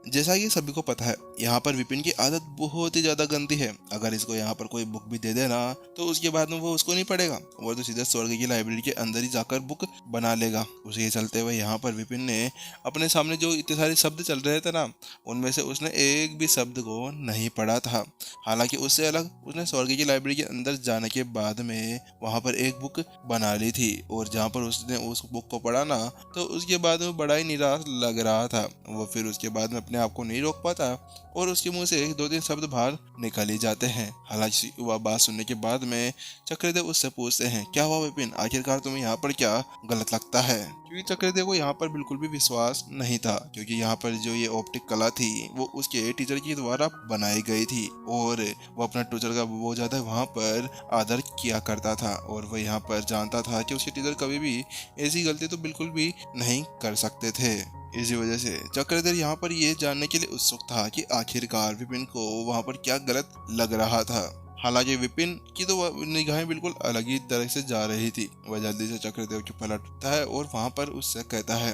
जैसा कि सभी को पता है, यहाँ पर विपिन की आदत बहुत ही ज्यादा गंदी है। अगर इसको यहाँ पर कोई बुक भी दे देना तो उसके बाद में वो उसको नहीं पढ़ेगा, वो तो सीधे स्वर्ग की लाइब्रेरी के अंदर ही जाकर बुक बना लेगा। उसे चलते हुए यहाँ पर विपिन ने अपने सामने जो इतने सारे शब्द चल रहे थे ना, उनमें से उसने एक भी शब्द को नहीं पढ़ा था। हालांकि उससे अलग उसने स्वर्ग की लाइब्रेरी के अंदर जाने के बाद में वहां पर एक बुक बना ली थी, और जहां पर उसने उस बुक को पढ़ा ना, तो उसके बाद में बड़ा ही निराश लग रहा था। वो फिर उसके बाद में अपने आप को नहीं रोक पाता और उसके मुंह से 2-3 शब्द बाहर निकल ही जाते हैं। हालांकि वह बात सुनने के बाद में चक्रदेव उससे पूछते हैं, क्या हुआ विपिन, आखिरकार तुम्हें यहाँ पर क्या गलत लगता है? क्योंकि चक्रदेव को यहाँ पर बिल्कुल भी विश्वास नहीं था, क्योंकि यहाँ पर जो ये ऑप्टिक कला थी वो उसके टीचर के द्वारा बनाई गई थी, और वो अपना टीचर का बहुत ज्यादा वहाँ पर आदर किया करता था, और वह यहाँ पर जानता था कि उसके टीचर कभी भी ऐसी गलती तो बिल्कुल भी नहीं कर सकते थे। इसी वजह से चक्रधर यहाँ पर ये जानने के लिए उत्सुक था कि आखिरकार विपिन को वहाँ पर क्या गलत लग रहा था। हालांकि विपिन की तो निगाहें बिल्कुल अलग ही तरह से जा रही थी। वह जल्दी से चक्रदेव की पलट उठता है और वहाँ पर उससे कहता है,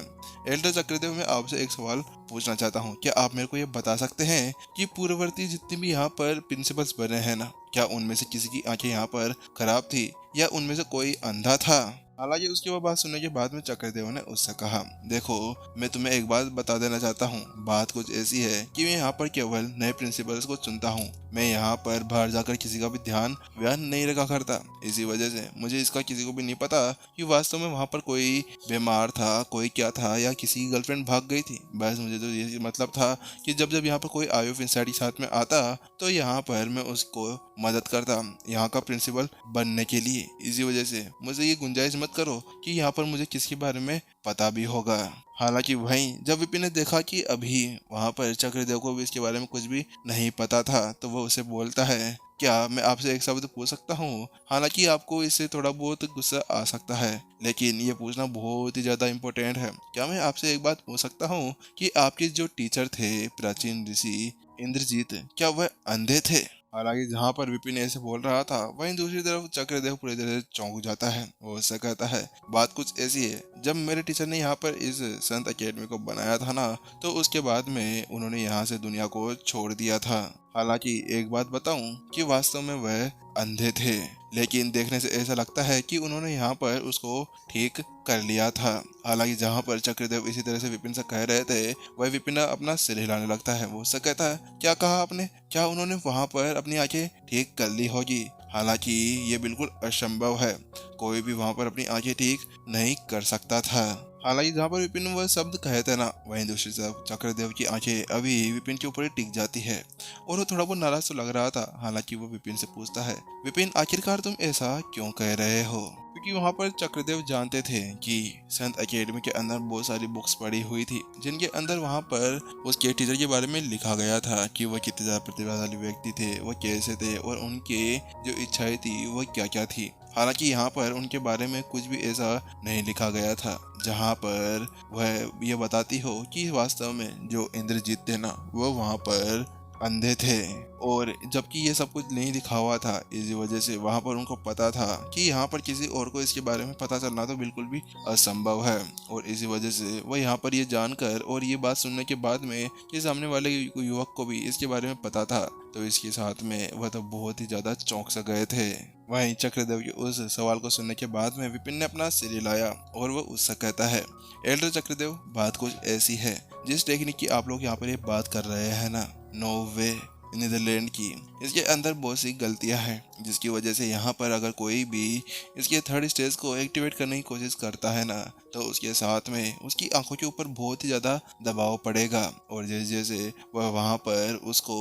एल्डर चक्रदेव, मैं आपसे एक सवाल पूछना चाहता हूँ। क्या आप मेरे को ये बता सकते हैं कि पूर्ववर्ती जितने भी यहाँ पर प्रिंसिपल्स बने हैं ना, क्या उनमें से किसी की आंखें यहाँ पर खराब थी या उनमें से कोई अंधा था? हालांकि उसकी वो बात सुनने के बाद में चक्रदेव ने उससे कहा, देखो, मैं तुम्हें एक बात बता देना चाहता हूँ। बात कुछ ऐसी है कि मैं यहाँ पर केवल नए प्रिंसिपल्स को चुनता हूँ। मैं यहाँ पर बाहर जाकर किसी का भी ध्यान व्यान नहीं रखा करता। इसी वजह से मुझे इसका किसी को भी नहीं पता कि वास्तव में वहाँ पर कोई बीमार था, कोई क्या था, या किसी की गर्लफ्रेंड भाग गई थी। बस मुझे तो ये मतलब था कि जब जब यहाँ पर कोई आयो इंसाइड साथ में आता तो यहाँ पर मैं उसको मदद करता यहाँ का प्रिंसिपल बनने के लिए। इसी वजह से मुझे ये गुंजाइश मत करो कि यहाँ पर मुझे किसके बारे में पता भी होगा। हालांकि वहीं जब विपिन ने देखा कि अभी वहाँ पर चक्रदेव को भी इसके बारे में कुछ भी नहीं पता था, तो वो उसे बोलता है, क्या मैं आपसे एक शब्द पूछ सकता हूँ? हालांकि आपको इससे थोड़ा बहुत गुस्सा आ सकता है, लेकिन ये पूछना बहुत ही ज्यादा इम्पोर्टेंट है। क्या मैं आपसे एक बात पूछ सकता हूँ कि आपके जो टीचर थे प्राचीन ऋषि इंद्रजीत, क्या वह अंधे थे? हालांकि जहाँ पर विपिन ऐसे बोल रहा था, वहीं दूसरी तरफ चक्रदेव पूरी तरह से चौंक जाता है। वो उससे कहता है, बात कुछ ऐसी है, जब मेरे टीचर ने यहाँ पर इस संत अकेडमी को बनाया था ना, तो उसके बाद में उन्होंने यहाँ से दुनिया को छोड़ दिया था। हालांकि एक बात बताऊं कि वास्तव में वह अंधे थे, लेकिन देखने से ऐसा लगता है कि उन्होंने यहाँ पर उसको ठीक कर लिया था। हालांकि जहाँ पर चक्रदेव इसी तरह से विपिन से कह रहे थे, वह विपिन अपना सिर हिलाने लगता है। वो उससे कहता है, क्या कहा आपने? क्या उन्होंने वहाँ पर अपनी आंखें ठीक कर ली होगी? हालांकि ये बिल्कुल असंभव है, कोई भी वहाँ पर अपनी आंखें ठीक नहीं कर सकता था। हालांकि जहाँ पर विपिन वह शब्द कहे थे ना, वहीं दूसरी तरफ चक्रदेव की आंखें अभी विपिन के ऊपर ही टिक जाती है, और वो थोड़ा बहुत नाराज तो लग रहा था। हालांकि वो विपिन से पूछता है, विपिन, आखिरकार तुम ऐसा क्यों कह रहे हो? क्योंकि वहाँ पर चक्रदेव जानते थे कि संत अकेडमी के अंदर बहुत सारी बुक्स पड़ी हुई थी, जिनके अंदर वहाँ पर उसके टीचर के बारे में लिखा गया था कि वह कितने ज्यादा प्रतिभाशाली व्यक्ति थे, वह कैसे थे, और उनके जो इच्छाएं थी वह क्या क्या थी। हालांकि यहाँ पर उनके बारे में कुछ भी ऐसा नहीं लिखा गया था जहाँ पर वह ये बताती हो कि वास्तव में जो इंद्रजीत थे ना, वो वहाँ पर अंधे थे। और जबकि ये सब कुछ नहीं लिखा हुआ था, इसी वजह से वहाँ पर उनको पता था कि यहाँ पर किसी और को इसके बारे में पता चलना तो बिल्कुल भी असंभव है। और इसी वजह से वह यहाँ पर ये जानकर और ये बात सुनने के बाद में कि सामने वाले युवक को भी इसके बारे में पता था, तो इसके साथ में वह तो बहुत ही ज्यादा चौंक सा गए थे। वहीं चक्रदेव के उस सवाल को सुनने के बाद में विपिन ने अपना सिर हिलाया और वह उससे कहता है, एल्डर चक्रदेव, बात कुछ ऐसी है, जिस टेक्निक की आप लोग यहाँ पर ये बात कर रहे हैं ना, नो वे नीदरलैंड की, इसके अंदर बहुत सी गलतियां हैं, जिसकी वजह से यहाँ पर अगर कोई भी इसके थर्ड स्टेज को एक्टिवेट करने की कोशिश करता है ना, तो उसके साथ में उसकी आंखों के ऊपर बहुत ही ज़्यादा दबाव पड़ेगा, और जैसे जैसे वह वहाँ पर उसको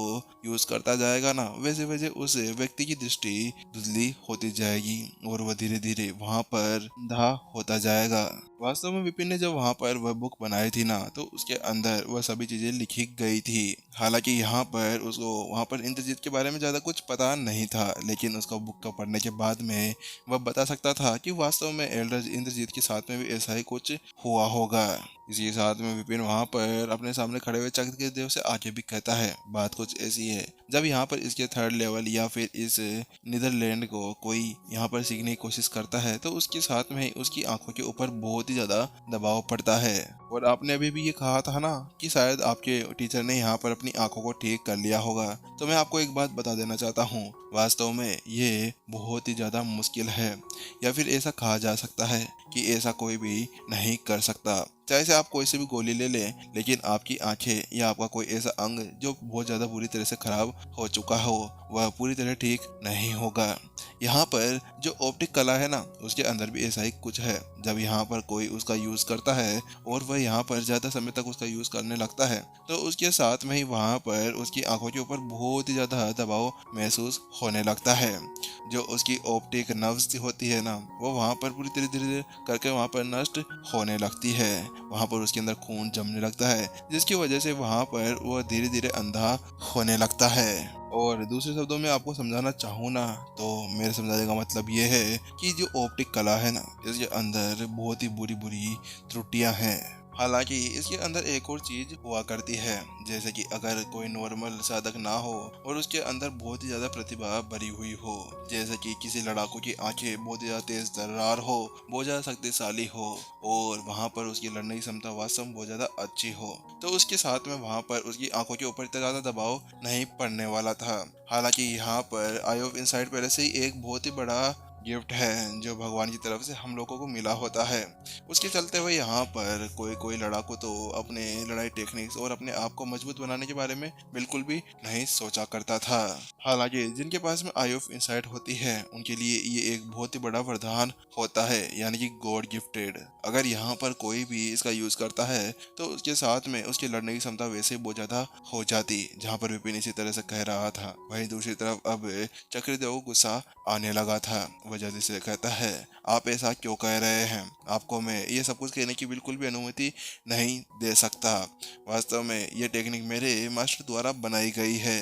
यूज़ करता जाएगा ना, वैसे वैसे उस व्यक्ति की दृष्टि धुंधली होती जाएगी और वह धीरे धीरे वहाँ पर अंधा होता जाएगा। वास्तव में विपिन ने जब वहाँ पर वह बुक बनाई थी ना, तो उसके अंदर वह सभी चीज़ें लिखी गई थी। हालांकि यहाँ पर उसको वहाँ पर इंद्रजीत के बारे में ज़्यादा कुछ पता नहीं था, लेकिन उसका बुक का पढ़ने के बाद में वह बता सकता था कि वास्तव में एल्डर इंद्रजीत के साथ में भी ऐसा ही कुछ हुआ होगा। इसी के साथ में विपिन वहां पर अपने सामने खड़े हुए चक्रदेव से आगे भी कहता है। बात कुछ ऐसी है, जब यहाँ पर इसके थर्ड लेवल या फिर इस नीदरलैंड को कोई यहाँ पर सीखने की कोशिश करता है तो उसके साथ में ही उसकी आंखों के ऊपर बहुत ही ज्यादा दबाव पड़ता है। और आपने अभी भी ये कहा था ना कि शायद आपके टीचर ने यहाँ पर अपनी आंखों को ठीक कर लिया होगा, तो मैं आपको एक बात बता देना चाहता हूँ, वास्तव में ये बहुत ही ज्यादा मुश्किल है, या फिर ऐसा कहा जा सकता है कि ऐसा कोई भी नहीं कर सकता। चाहे से आप कोई से भी गोली ले लें, लेकिन आपकी आंखें या आपका कोई ऐसा अंग जो बहुत ज़्यादा बुरी तरह से खराब हो चुका हो वह पूरी तरह ठीक नहीं होगा। यहाँ पर जो ऑप्टिक कला है ना, उसके अंदर भी ऐसा ही कुछ है। जब यहाँ पर कोई उसका यूज़ करता है और वह यहाँ पर ज़्यादा समय तक उसका यूज़ करने लगता है तो उसके साथ में ही वहाँ पर उसकी आंखों के ऊपर बहुत ही ज़्यादा दबाव महसूस होने लगता है। जो उसकी ऑप्टिक नर्व्स होती है ना, वो वहाँ पर पूरी धीरे धीरे करके वहाँ पर नष्ट होने लगती है। वहाँ पर उसके अंदर खून जमने लगता है, जिसकी वजह से वहाँ पर वह धीरे धीरे अंधा होने लगता है। और दूसरे शब्दों में आपको समझाना चाहूँ ना, तो मेरे समझाने का मतलब ये है कि जो ऑप्टिक कला है ना, इसके अंदर बहुत ही बुरी बुरी त्रुटियां हैं। हालांकि इसके अंदर एक और चीज हुआ करती है, जैसे कि अगर कोई नॉर्मल साधक ना हो और उसके अंदर बहुत ही ज्यादा प्रतिभा भरी हुई हो, जैसे कि किसी लड़ाकू की आंखें बहुत ही ज्यादा तेज तर्रार हो, बहुत ज्यादा शक्तिशाली हो और वहां पर उसकी लड़ने की क्षमता वास्तव में बहुत ज्यादा अच्छी हो, तो उसके साथ में वहां पर उसकी आंखों के ऊपर इतना ज्यादा दबाव नहीं पड़ने वाला था। हालांकि यहाँ पर आई ऑफ इनसाइट पहले से ही एक बहुत ही बड़ा गिफ्ट है जो भगवान की तरफ से हम लोगों को मिला होता है। उसके चलते हुए यहाँ पर कोई कोई लड़ाकू तो अपने लड़ाई टेक्निक्स और अपने आप को मजबूत बनाने के बारे में बिल्कुल भी नहीं सोचा करता था। हालांकि जिनके पास में आई ऑफ इनसाइट होती है उनके लिए ये एक बहुत ही बड़ा वरदान होता है, यानी कि गॉड गिफ्टेड। अगर यहाँ पर कोई भी इसका यूज करता है तो उसके साथ में उसकी लड़ने की क्षमता वैसे बहुत ज्यादा हो जाती। जहाँ पर विपिन इसी तरह से कह रहा था, वहीं दूसरी तरफ अब चक्रदेव को गुस्सा आने लगा था। वह जल्दी से कहता है, आप ऐसा क्यों कह रहे हैं? आपको मैं ये सब कुछ कहने की बिल्कुल भी अनुमति नहीं दे सकता। वास्तव में ये टेक्निक मेरे मास्टर द्वारा बनाई गई है,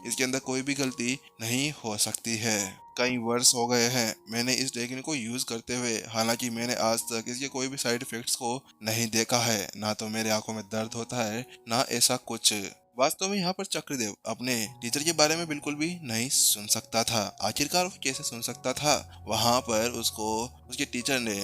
इसके अंदर कोई भी गलती नहीं हो सकती है। कई वर्ष हो गए हैं मैंने इस टेक्निक को यूज करते हुए, हालांकि मैंने आज तक इसके कोई भी साइड इफेक्ट्स को नहीं देखा है। ना तो मेरे आंखों में दर्द होता है, ना ऐसा कुछ। वास्तव में यहाँ पर चक्रदेव अपने टीचर के बारे में बिल्कुल भी नहीं सुन सकता था। आखिरकार वो कैसे सुन सकता था? वहां पर उसको उसके टीचर ने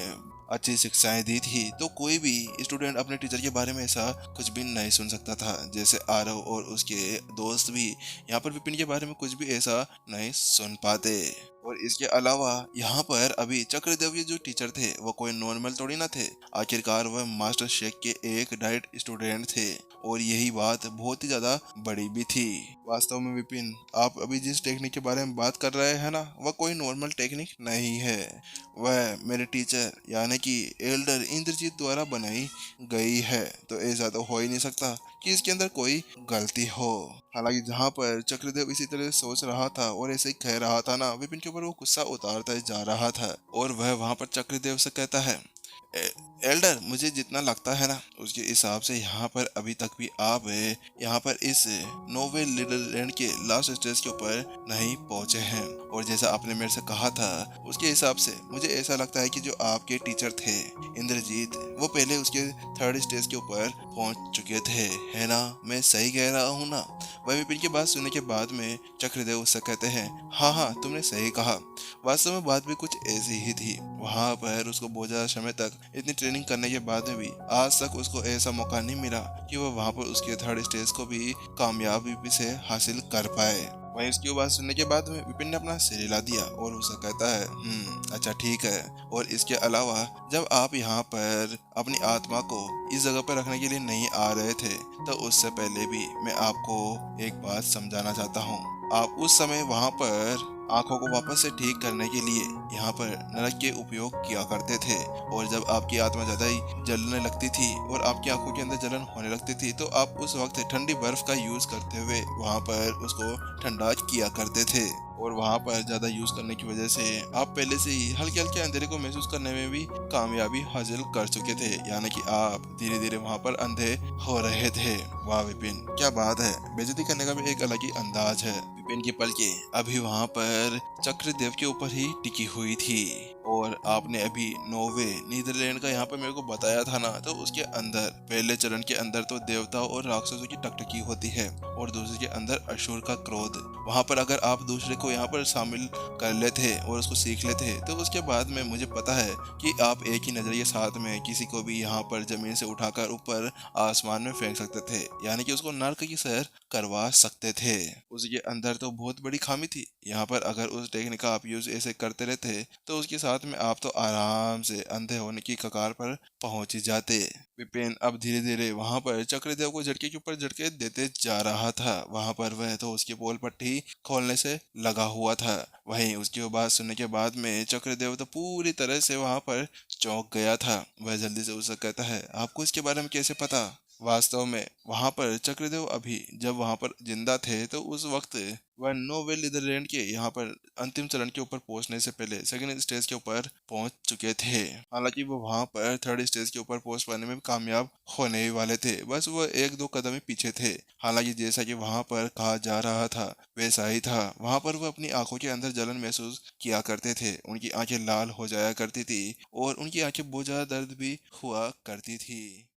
अच्छी शिक्षाएं दी थी, तो कोई भी स्टूडेंट अपने टीचर के बारे में ऐसा कुछ भी नहीं सुन सकता था। जैसे आरव और उसके दोस्त भी यहाँ पर विपिन के बारे में कुछ भी ऐसा नहीं सुन पाते। और इसके अलावा यहाँ पर अभी चक्रदेव के जो टीचर थे वो कोई नॉर्मल थोड़ी ना थे। आखिरकार वह मास्टर शेख के एक डाइट स्टूडेंट थे, और यही बात बहुत ही ज्यादा बड़ी भी थी। वास्तव में विपिन, आप अभी जिस टेक्निक के बारे में बात कर रहे हैं ना, वह कोई नॉर्मल टेक्निक नहीं है। वह मेरे टीचर यानी कि एल्डर इंद्रजीत द्वारा बनाई गई है, तो ऐसा तो हो ही नहीं सकता कि इसके अंदर कोई गलती हो। हालांकि जहाँ पर चक्रदेव इसी तरह सोच रहा था और ऐसे ही कह रहा था ना, विपिन के ऊपर वो गुस्सा उतारता जा रहा था और वह वहां पर चक्रदेव से कहता है, एल्डर, मुझे जितना लगता है ना उसके हिसाब से यहाँ पर अभी तक भी आप यहाँ पर इस नोवेल लिटिल लैंड के लास्ट स्टेज के ऊपर नहीं पहुँचे हैं। और जैसा आपने मेरे से कहा था उसके हिसाब से मुझे ऐसा लगता है कि जो आपके टीचर थे इंद्रजीत, वो पहले उसके थर्ड स्टेज के ऊपर पहुँच चुके थे, है ना? मैं सही कह रहा हूँ ना? वह विपिन की बात सुनने के बाद में चक्रदेव उससे कहते हैं, हाँ हाँ, तुमने सही कहा। वास्तव में बात भी कुछ ऐसी ही थी। वहां पर उसको बहुत ज्यादा समय तक इतनी ट्रेनिंग करने के बाद में भी आज तक उसको ऐसा मौका नहीं मिला कि वह वहां पर उसके थर्ड स्टेज को भी कामयाबी से हासिल कर पाए। वहीं उसकी बात सुनने के बाद में विपिन ने अपना सिर हिला दिया और उसे कहता है, अच्छा ठीक है। और इसके अलावा जब आप यहाँ पर अपनी आत्मा को इस जगह पर रखने के लिए नहीं आ रहे थे, तो उससे पहले भी मैं आपको एक बात समझाना चाहता हूँ। आप उस समय वहाँ पर आंखों को वापस से ठीक करने के लिए यहाँ पर नरक के उपयोग किया करते थे, और जब आपकी आत्मा ज्यादा ही जलने लगती थी और आपकी आंखों के अंदर जलन होने लगती थी, तो आप उस वक्त ठंडी बर्फ का यूज करते हुए वहाँ पर उसको ठंडा किया करते थे। और वहाँ पर ज्यादा यूज करने की वजह से आप पहले से ही हल्के हल्के अंधेरे को महसूस करने में भी कामयाबी हासिल कर चुके थे, यानी कि आप धीरे धीरे वहाँ पर अंधे हो रहे थे। वाह विपिन, क्या बात है! बेइज्जती करने का भी एक अलग ही अंदाज है। विपिन की पलकें अभी वहाँ पर चक्रदेव के ऊपर ही टिकी हुई थी और आपने अभी नॉर्वे नीदरलैंड का यहाँ पर मेरे को बताया था ना, तो उसके अंदर पहले चरण के अंदर तो देवताओं और राक्षसों की टकटकी होती है और दूसरे के अंदर असुर का क्रोध। वहाँ पर अगर आप दूसरे को यहाँ पर शामिल कर लेते और उसको सीख लेते तो उसके बाद में मुझे पता है कि आप एक ही नजरिए साथ में किसी को भी यहाँ पर जमीन से उठाकर ऊपर आसमान में फेंक सकते थे, यानी कि उसको नर्क की सैर करवा सकते थे। उसके अंदर तो बहुत बड़ी खामी थी। यहाँ पर अगर उस टेक्निक का आप यूज ऐसे करते रहते तो उसके साथ में आप तो आराम से अंधे होने की कगार पर पहुंच ही जाते। विपिन अब धीरे धीरे वहां पर चक्रदेव को झटके के ऊपर झटके देते जा रहा था। वहां पर वह तो उसकी पोल पट्टी खोलने से लगा हुआ था। वहीं उसकी बात सुनने के बाद में चक्रदेव तो पूरी तरह से वहां पर चौंक गया था। वह जल्दी से उससे कहता है, आपको इसके बारे में कैसे पता? वास्तव में वहां पर चक्रदेव अभी जब वहां पर जिंदा थे तो उस वक्त वह नोवेल नीदरलैंड के यहाँ पर अंतिम चरण के ऊपर पहुंचने से पहले सेकंड स्टेज के ऊपर पहुंच चुके थे। हालांकि वो वहां पर थर्ड स्टेज के ऊपर पहुंच पाने में भी कामयाब होने ही वाले थे, बस वो एक दो कदम ही पीछे थे। हालांकि जैसा कि वहां पर कहा जा रहा था वैसा ही था। वहां पर वो अपनी आंखों के अंदर जलन महसूस किया करते थे, उनकी आंखें लाल हो जाया करती थी और उनकी आंखें बहुत ज्यादा दर्द भी हुआ करती थी।